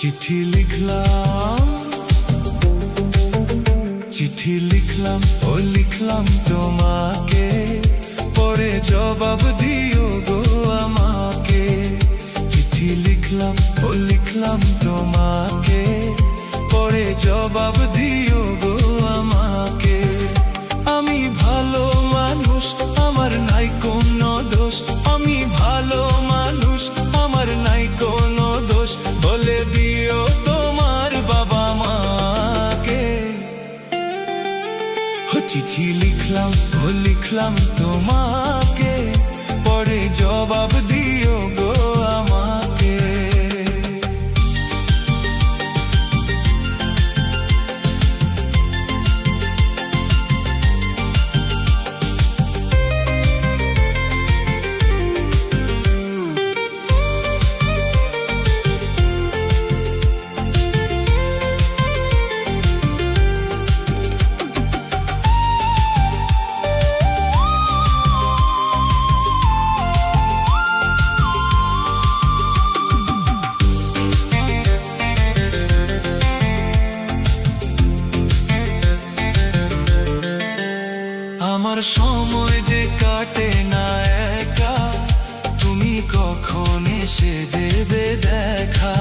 চিঠি লিখলাম, চিঠি লিখলাম, ও লিখলাম তোমাকে, পরে জবাব দিও গো আমাকে। চিঠি লিখলাম, ও লিখলাম তোমাকে, পরে জবাব দিও গো আমাকে। আমি ভালো মানুষ, আমার নাই কোনো দোষ, আমি ভালো মানুষ, আমার নাই কোনো দোষ, বলে দিও তোমার বাবা মাকে। চিঠি লিখলাম, ও লিখলাম তোমাকে, পরে জবাব দিও গো আমাকে। আমার সময় যে কাটে না একা, তুমি কখন এসে দেবে দেখা।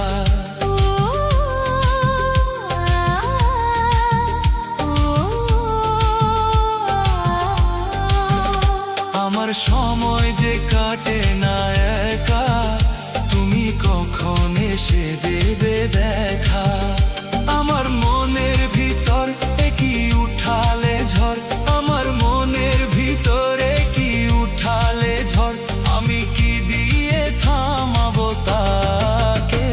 আমার সময় যে কাটে না একা, তুমি কখন এসে দেবে দেখা। আমার মনের ভিতর কি উঠালে ঝড়, আমার মনের ভিতরে কি উঠালে ঝড়, আমি কি দিয়ে থামাবো তাকে।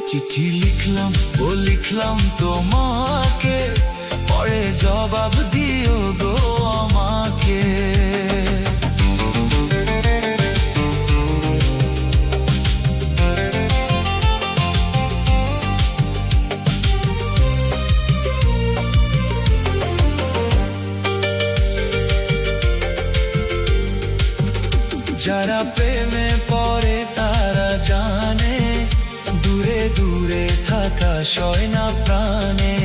চিঠি লিখলাম, ও লিখলাম তোমাকে, পরে জবাব দিও গো আমাকে। যারা প্রেমে পড়ে তারা জানে, দূরে দূরে থাকা সয় না প্রাণে।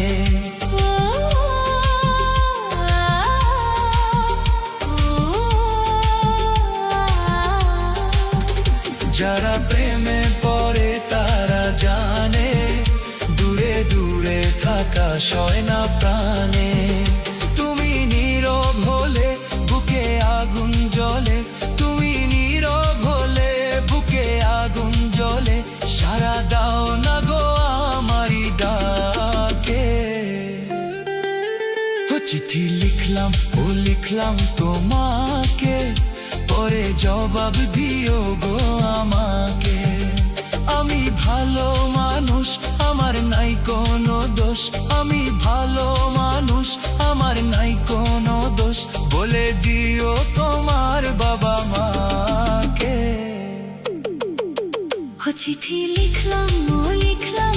যারা প্রেমে পড়ে তারা জানে, দূরে দূরে থাকা সয় না প্রাণে। তুমি নীরব হলে বুকে আগুন জ্বলে, তুমি নীরব হলে বুকে আগুন জ্বলে, সারা দাও না গো আমারি ডাকে। চিঠি লিখলাম, ও লিখলাম তোমাকে, পরে জবাব দিও গো আমাকে। আমি ভালো মানুষ, আমার নাই কোনো দোষ, আমি ভালো মানুষ, আমার নাই কোনো দোষ, বলে দিও তোমার বাবা মাকে। চিঠি লিখলাম, ও লিখলাম